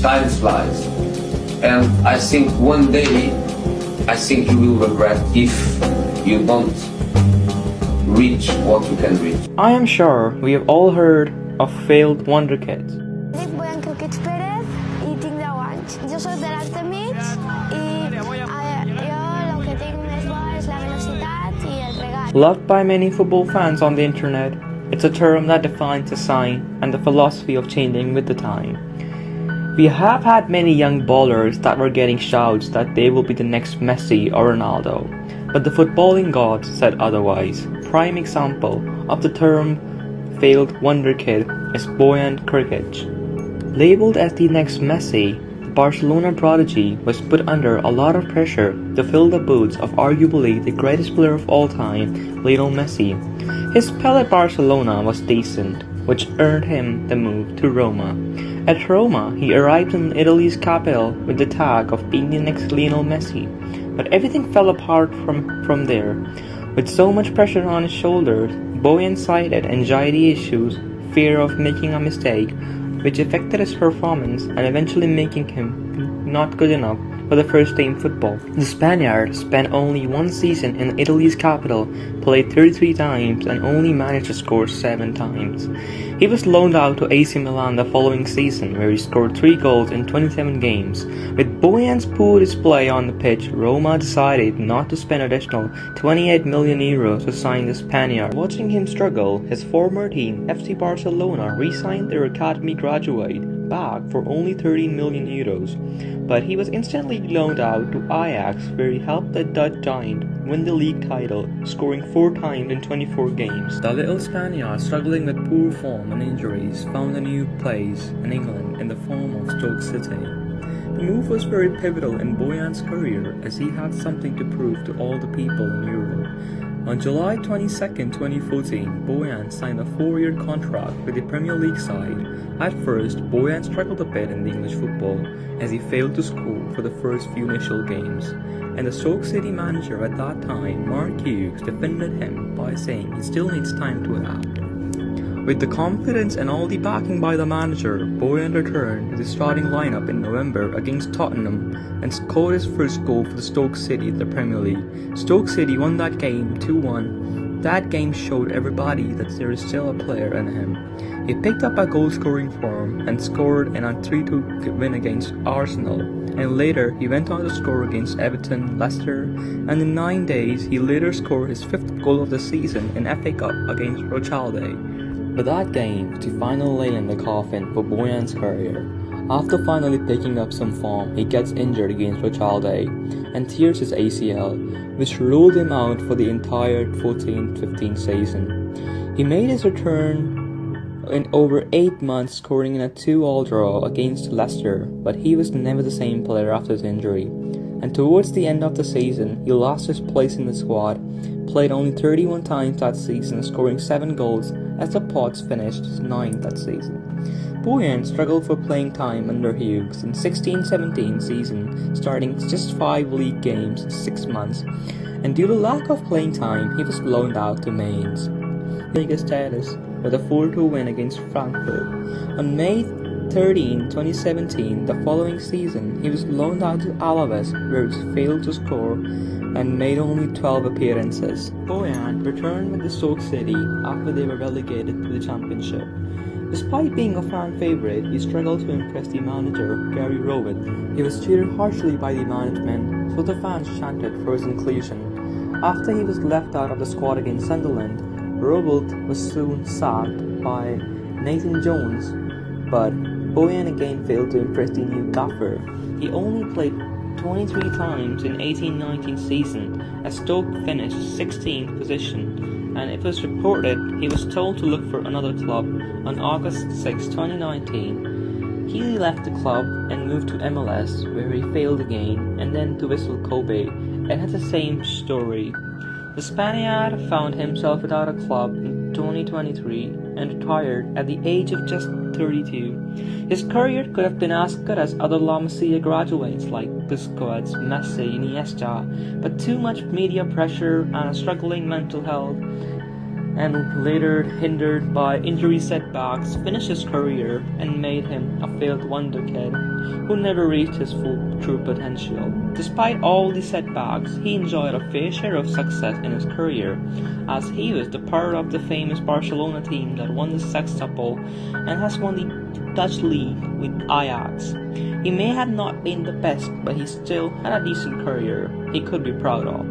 time flies. And I think one day, you will regret if you don't reach what you can reach. I am sure we have all heard of failed wonderkids. Dic Bojan Krikic Pérez i tinc 10 anys. Jo soc de l'arc de mig i jo el que tinc més bo és la velocitat i el regat. Loved by many football fans on the internet, it's a term that defines the sign and the philosophy of changing with the time. We have had many young ballers that were getting shouts that they will be the next Messi or Ronaldo, but the footballing gods said otherwise. Prime example of the term failed wonderkid is Bojan Krikic. Labeled as the next Messi, the Barcelona prodigy was put under a lot of pressure to fill the boots of arguably the greatest player of all time, Lionel Messi. His spell at Barcelona was decent, which earned him the move to Roma. At Roma, he arrived in Italy's capital with the tag of being the next Lionel Messi, but everything fell apart from there. With so much pressure on his shoulders, Bojan cited anxiety issues, fear of making a mistake, which affected his performance and eventually making him not good enough for the first team football. The Spaniard spent only one season in Italy's capital, played 33 times and only managed to score 7 times. He was loaned out to AC Milan the following season, where he scored 3 goals in 27 games. With Bojan's poor display on the pitch, Roma decided not to spend additional €28 million to sign the Spaniard. Watching him struggle, his former team, FC Barcelona, re-signed their academy graduate back for only €13 million. But he was instantly loaned out to Ajax, where he helped the Dutch giant win the league title, scoring 4 times in 24 games. The little Spaniard, struggling with poor form and injuries, found a new place in England in the form of Stoke City. The move was very pivotal in Bojan's career, as he had something to prove to all the people in Europe. On July 22, 2014, Bojan signed a 4-year contract with the Premier League side. At first, Bojan struggled a bit in the English football, as he failed to score for the first few initial games, and the Stoke City manager at that time, Mark Hughes, defended him by saying he still needs time to adapt. With the confidence and all the backing by the manager, Bojan returned to the starting lineup in November against Tottenham and scored his first goal for the Stoke City in the Premier League. Stoke City won that game 2-1. That game showed everybody that there is still a player in him. He picked up a goal-scoring form and scored in a 3-2 win against Arsenal, and later he went on to score against Everton, Leicester, and in 9 days he later scored his 5th goal of the season in FA Cup against Rochalde. But that game was the final nail in the coffin for Bojan's career. After finally picking up some form, he gets injured against Rochalde and tears his ACL, which ruled him out for the entire 14-15 season. He made his return in over 8 months, scoring in a 2-2 draw against Leicester, but he was never the same player after his injury. And towards the end of the season, he lost his place in the squad, played only 31 times that season, scoring 7 goals as the Pots finished 9th that season. Bojan struggled for playing time under Hughes in 16-17 season, starting just 5 league games in 6 months, and due to lack of playing time, he was loaned out to Mainz. League status with a 4-2 win against Frankfurt. On May 13, 2017, the following season, he was loaned out to Alaves, where he failed to score and made only 12 appearances. Bojan returned with the Stoke City after they were relegated to the Championship. Despite being a fan favourite, he struggled to impress the manager, Gary Rowett. He was treated harshly by the management, so the fans chanted for his inclusion. After he was left out of the squad against Sunderland, Rowett was soon sacked by Nathan Jones, but Bojan again failed to impress the new gaffer. He only played 23 times in 18-19 season, as Stoke finished 16th position, and it was reported he was told to look for another club. On August 6, 2019, he left the club and moved to MLS, where he failed again, and then to Vissel Kobe, and had the same story. The Spaniard found himself without a club in 2023 and retired at the age of just 32. His career could have been as good as other La Masia graduates like Busquets, Messi, Iniesta, but too much media pressure and a struggling mental health and later, hindered by injury setbacks, finished his career and made him a failed wonderkid who never reached his full true potential. Despite all these setbacks, he enjoyed a fair share of success in his career, as he was the part of the famous Barcelona team that won the sextuple and has won the Dutch league with Ajax. He may have not been the best, but he still had a decent career he could be proud of.